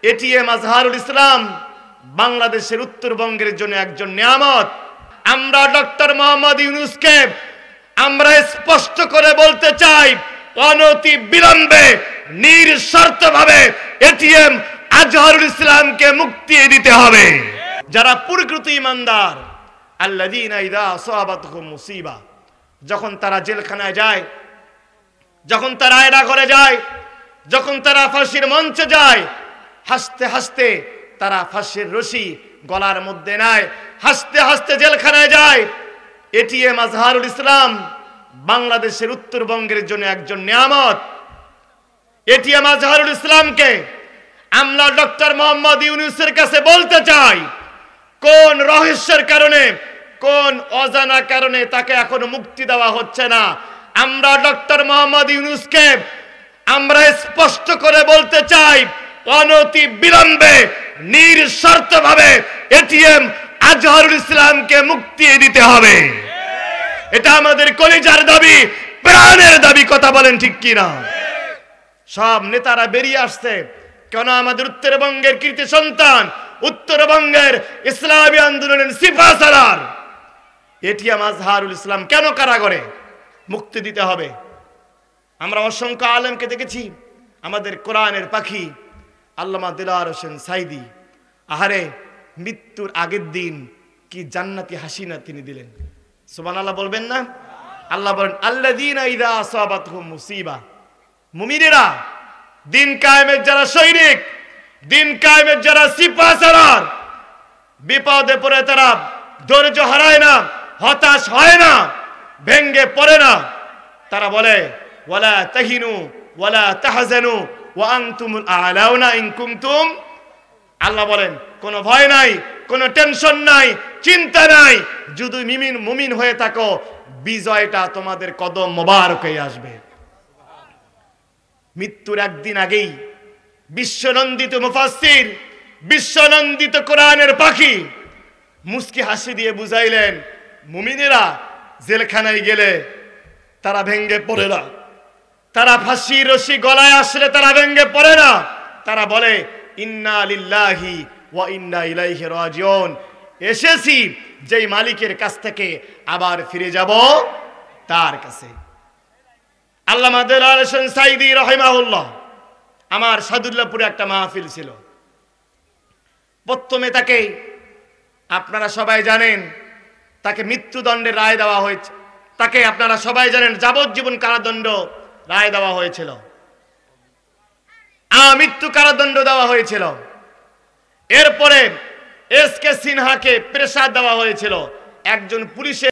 ATM Azharul Islam বাংলাদেশের উত্তরবঙ্গের জন্য একজন নিয়ামত। আমরা ডক্টর মোহাম্মদ ইউনূসকে আমরা স্পষ্ট করে বলতে চাই, অনতি বিলম্বে নিঃশর্তভাবে এটিএম আজহারুল ইসলামকে মুক্তি দিতে হবে। যারা প্রকৃত ঈমানদার, আল্লাযীনা ইযা আসাবাতহুম মুসিবা, যখন তারা জেলখানায় যায়, যখন তারা আয়না করে যায়, যখন তারা ফাঁসির মঞ্চে যায়, হাসতে হাসতে তারা ফাঁসির রশি গলার মধ্যে নেয়, হাসতে হাসতে জেলখানায় যায়। এটিএম আজহারুল ইসলাম বাংলাদেশের উত্তরবঙ্গের জন্য একজন নিয়ামত। এটিএম আজহারুল ইসলামকে আমরা ডক্টর মোহাম্মদ ইউনূসের কাছে বলতে চাই, কোন রহস্যের কারণে, কোন অজানা কারণে তাকে এখনো মুক্তি দেওয়া হচ্ছে না। আমরা ডক্টর মোহাম্মদ ইউনূসকে আমরা স্পষ্ট করে বলতে চাই, অনতি বিলম্বে নিঃশর্তভাবে এটিএম আজহারুল ইসলামকে মুক্তি দিতে হবে। এটা আমাদের কলিজার দাবি, প্রাণের দাবি। কথা বলেন ঠিক কিনা? সব নেতারা বেরিয়ে আসছে, কেন আমাদের উত্তরবঙ্গের কৃতি সন্তান, উত্তরবঙ্গের ইসলামী আন্দোলনের সিপাহসালার এটিএম আজহারুল ইসলাম কেন কারাগারে? মুক্তি দিতে হবে। আমরা অসংখ্য আলেমকে দেখেছি, আমাদের কোরআনের পাখি আল্লামা দিলওয়ার হোসেন সাইদি, আহারে মৃত্যুর আগের দিন কি জান্নাতি হাসিনা তিনি দিলেন। সুবহানাল্লাহ বলবেন না? আল্লাহ বলেন, আল্লাযীনা ইযা আসাবাতহুম মুসিবা, মুমিনেরা, দিন কায়েমের যারা সৈনিক, দিন কায়েমের যারা সিপাহসালার, বিপদে পড়ে তারা ধৈর্য হারায় না, হতাশ হয় না, ভেঙ্গে পড়ে না। তারা বলে, ওয়ালা তাহিনু ওয়ালা তাহজানু ওয়া আনতুমুল আ'লাউনা ইন কুনতুম। আল্লাহ বলেন, কোনো ভয় নাই, কোনো টেনশন নাই, চিন্তা নাই, যদি মুমিন হয়ে থাকো, বিজয়টা তোমাদের কদম মোবারকে আসবে। মৃত্যুর একদিন আগেই বিশ্বনন্দিত মুফাসসির, বিশ্বনন্দিত কোরআনের পাখি মুস্কি হাসি দিয়ে বুঝাইলেন, মুমিনেরা জেলখানায় গেলে তারা ভেঙ্গে পড়ে না, তারা ফাঁসির রশি গলায় আসলে তারা ভেঙ্গে পড়ে না। তারা বলে, ইন্না লিল্লাহি ওয়া ইন্না ইলাইহি রাজিউন, এসেছি যেই মালিকের কাছ থেকে আবার ফিরে যাব তার কাছে। আল্লামা দিলওয়ার হোসেন সাইদি রাহিমাহুল্লাহ, আমার সাদুল্লাহপুরে একটা মাহফিল ছিল। প্রথমে তাকে, আপনারা সবাই জানেন, তাকে মৃত্যুদণ্ডের রায় দেওয়া হয়েছে। তাকে আপনারা সবাই জানেন যাবজ্জীবন কারাদণ্ড রায় দেওয়া হয়েছিল, মৃত্যু কারাদণ্ড দেওয়া হয়েছিল। এরপরে এস কে সিনহাকে প্রেসার দেওয়া হয়েছিল। একজন পুলিশের